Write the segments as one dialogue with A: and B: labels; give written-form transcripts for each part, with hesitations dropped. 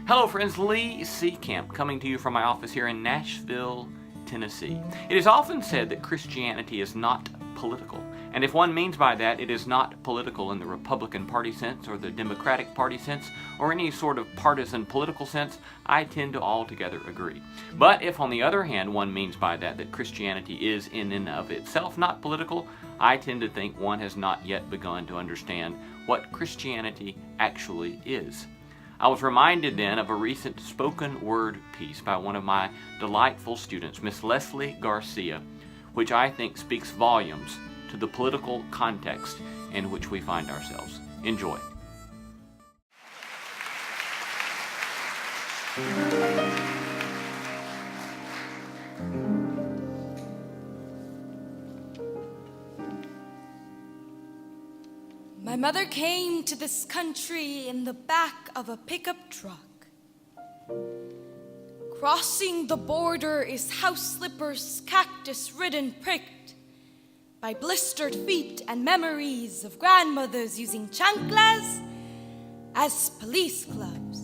A: Hello friends, Lee Seacamp coming to you from my office here in Nashville, Tennessee. It is often said that Christianity is not political, and if one means by that it is not political in the Republican Party sense or the Democratic Party sense or any sort of partisan political sense, I tend to altogether agree. But if on the other hand one means by that Christianity is in and of itself not political, I tend to think one has not yet begun to understand what Christianity actually is. I was reminded then of a recent spoken word piece by one of my delightful students, Miss Leslie Garcia, which I think speaks volumes to the political context in which we find ourselves. Enjoy.
B: My mother came to this country in the back of a pickup truck. Crossing the border is house slippers, cactus-ridden, pricked by blistered feet and memories of grandmothers using chanclas as police clubs.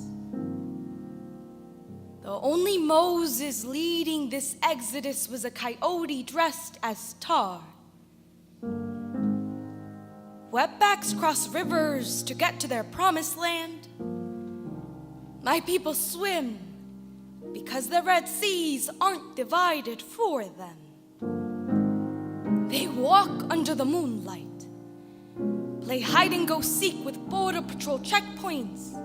B: The only Moses leading this exodus was a coyote dressed as tar. Wetbacks cross rivers to get to their promised land. My people swim because the Red Seas aren't divided for them. They walk under the moonlight, play hide and go seek with border patrol checkpoints,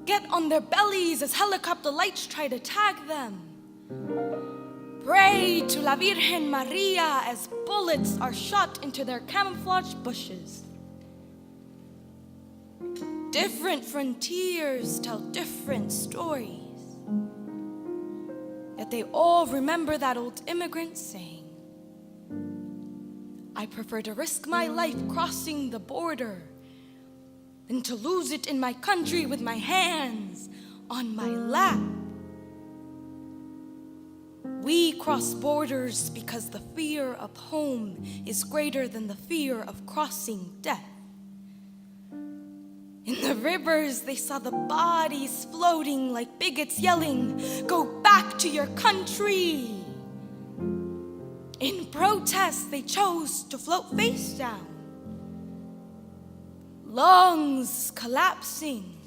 B: get on their bellies as helicopter lights try to tag them. Pray to La Virgen Maria as bullets are shot into their camouflage bushes. Different frontiers tell different stories, yet they all remember that old immigrant saying, I prefer to risk my life crossing the border than to lose it in my country with my hands on my lap. We cross borders because the fear of home is greater than the fear of crossing death. In the rivers, they saw the bodies floating like bigots yelling, "Go back to your country!" In protest, they chose to float face down, lungs collapsing.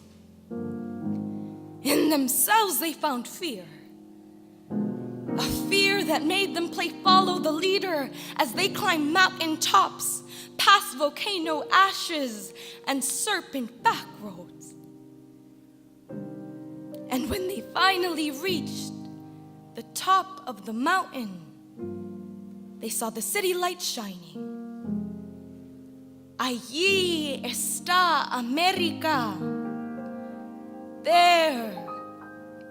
B: In themselves, they found fear. A fear that made them play follow the leader as they climbed mountain tops, past volcano ashes and serpent back roads. And when they finally reached the top of the mountain, they saw the city lights shining. Allí está America. There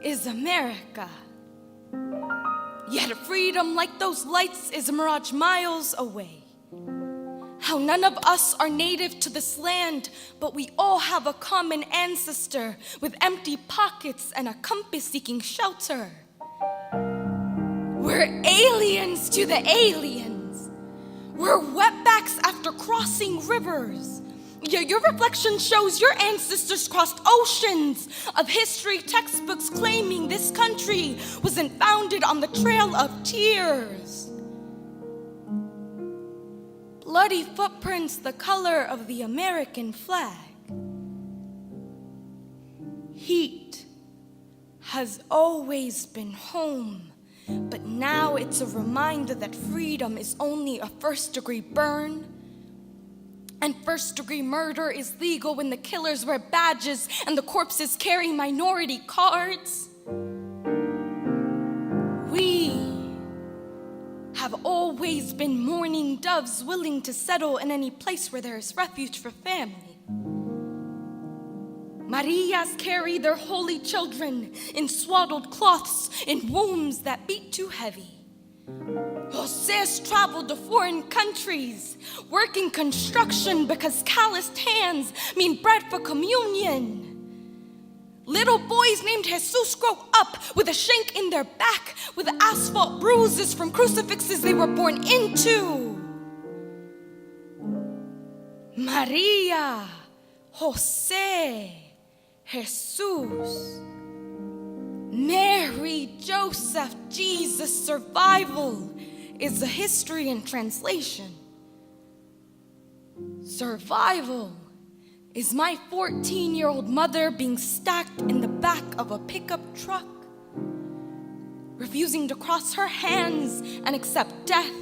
B: is America. Yet freedom, like those lights, is a mirage miles away. How none of us are native to this land, but we all have a common ancestor with empty pockets and a compass seeking shelter. We're aliens to the aliens. We're wetbacks after crossing rivers. Your reflection shows your ancestors crossed oceans of history textbooks claiming this country wasn't founded on the trail of tears. Bloody footprints the color of the American flag. Heat has always been home, but now it's a reminder that freedom is only a first-degree burn. And first-degree murder is legal when the killers wear badges and the corpses carry minority cards. We have always been mourning doves willing to settle in any place where there is refuge for family. Marias carry their holy children in swaddled cloths in wombs that beat too heavy. Jose's traveled to foreign countries, working construction because calloused hands mean bread for communion. Little boys named Jesus grow up with a shank in their back, with asphalt bruises from crucifixes they were born into. Maria, Jose, Jesus, Mary, Joseph, Jesus, survival is a history in translation. Survival is my 14-year-old mother being stacked in the back of a pickup truck, refusing to cross her hands and accept death.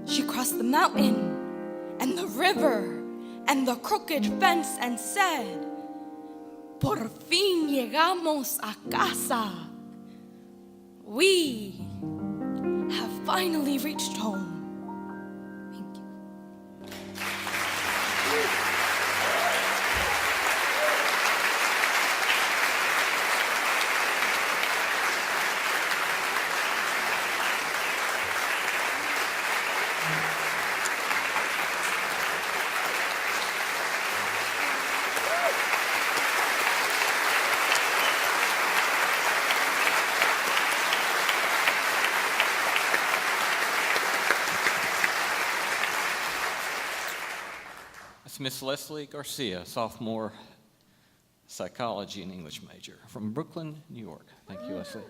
B: She crossed the mountain and the river and the crooked fence and said, "Por fin llegamos a casa." We have finally reached home. Thank you.
A: Miss Leslie Garcia, sophomore psychology and English major from Brooklyn, New York. Thank you, Leslie.